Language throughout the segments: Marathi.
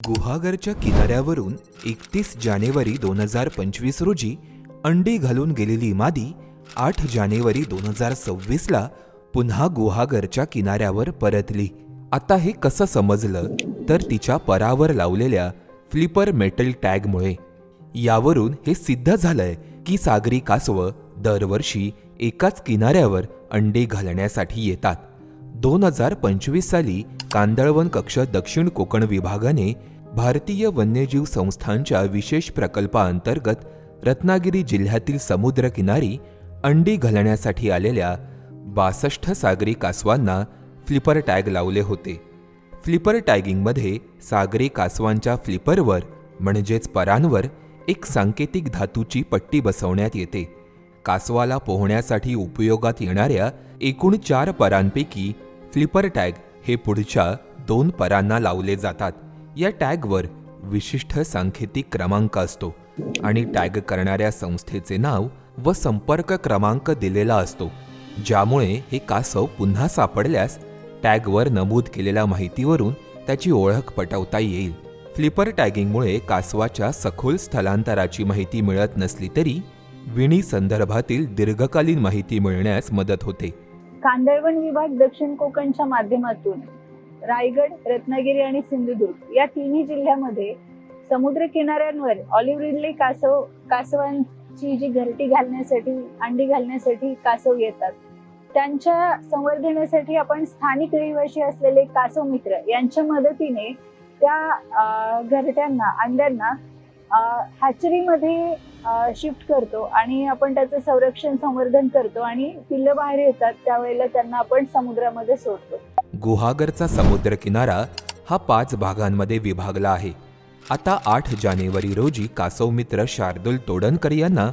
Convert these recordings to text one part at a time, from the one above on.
गुहागरच्या किनाऱ्यावरून 31 जानेवारी 2025 रोजी अंडी घालून गेलेली मादी 8 जानेवारी 2026ला पुन्हा गुहागरच्या किनाऱ्यावर परतली. आता हे कसं समजलं तर तिच्या परावर लावलेल्या फ्लिपर मेटल टॅगमुळे. यावरून हे सिद्ध झालंय की सागरी कासवं दरवर्षी एकाच किनाऱ्यावर अंडी घालण्यासाठी येतात. 2025 साली कांदळवन कक्ष दक्षिण कोकण विभागाने भारतीय वन्यजीव संस्थांच्या विशेष प्रकल्पाअंतर्गत रत्नागिरी जिल्ह्यातील समुद्रकिनारी अंडी घालण्यासाठी आलेल्या 62 सागरी कासवांना फ्लिपर टॅग लावले होते. फ्लिपर टॅगिंगमध्ये सागरी कासवांच्या फ्लिपरवर म्हणजेच परांवर एक सांकेतिक धातूची पट्टी बसवण्यात येते. कासवाला पोहण्यासाठी उपयोगात येणाऱ्या एकूण 4 परांपैकी फ्लिपर टॅग हे पुढच्या 2 परांना लावले जातात. या टॅगवर विशिष्ट सांकेतिक क्रमांक असतो आणि टॅग करणाऱ्या संस्थेचे नाव व संपर्क क्रमांक दिलेला असतो, ज्यामुळे हे कासव पुन्हा सापडल्यास टॅगवर नमूद केलेल्या माहितीवरून त्याची ओळख पटवता येईल. फ्लिपर टॅगिंगमुळे कासवाच्या सखोल स्थलांतराची माहिती मिळत नसली तरी विणी संदर्भातील दीर्घकालीन माहिती मिळण्यास मदत होते. कांदळवन विभाग दक्षिण कोकणच्या माध्यमातून रायगड, रत्नागिरी आणि सिंधुदुर्ग या तिन्ही जिल्ह्यामध्ये समुद्र किनाऱ्यांवर ऑलिव्ह रिडले कासवांची जी घरटी घालण्यासाठी, अंडी घालण्यासाठी कासव येतात. त्यांच्या संवर्धनासाठी आपण स्थानिक रहिवासी असलेले कासव मित्र यांच्या मदतीने त्या घरट्यांना, अंड्यांना हॅचरीमध्ये शिफ्ट करतो आणि आपण त्याचं संरक्षण, संवर्धन करतो आणि पिल्लं बाहेर येतात त्यावेळेला त्यांना आपण समुद्रामध्ये सोडतो. गुहागरचा समुद्र किनारा हा 5 भागांमध्ये विभागला आहे. आता 8 जानेवारी रोजी कासव मित्र शार्दूल तोडणकर यांना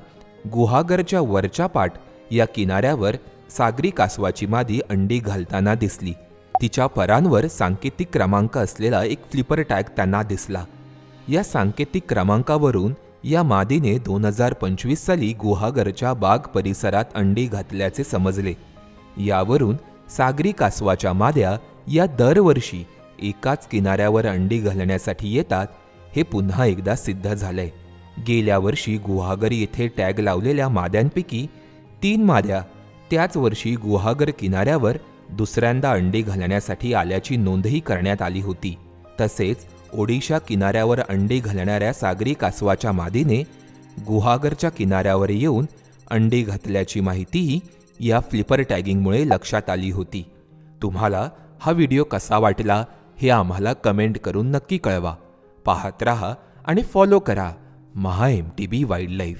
गुहागरच्या वरच्या पाट या किनाऱ्यावर सागरी कासवाची मादी अंडी घालताना दिसली. तिच्या परांवर सांकेतिक क्रमांक असलेला एक फ्लिपर टॅग त्यांना दिसला. या सांकेतिक क्रमांकावरून या मादीने 2025 साली गुहागरच्या बाग परिसरात अंडी घातल्याचे समजले. यावरून सागरी कासवाच्या माद्या या दरवर्षी एकाच किनाऱ्यावर अंडी घालण्यासाठी येतात हे पुन्हा एकदा सिद्ध झालंय. गेल्या वर्षी गुहागर येथे टॅग लावलेल्या माद्यांपैकी 3 माद्या त्याच वर्षी गुहागर किनाऱ्यावर दुसऱ्यांदा अंडी घालण्यासाठी आल्याची नोंदही करण्यात आली होती. तसेच ओडिशा किनाऱ्यावर अंडी घालणाऱ्या सागरी कासवाच्या मादीने गुहागरच्या किनाऱ्यावर येऊन अंडी घातल्याची माहितीही या फ्लिपर टॅगिंगमुळे लक्षात आली होती. तुम्हाला हा व्हिडिओ कसा वाटला हे आम्हाला कमेंट करून नक्की कळवा. पाहत रहा आणि फॉलो करा MHA MTB वाईल्डलाईफ.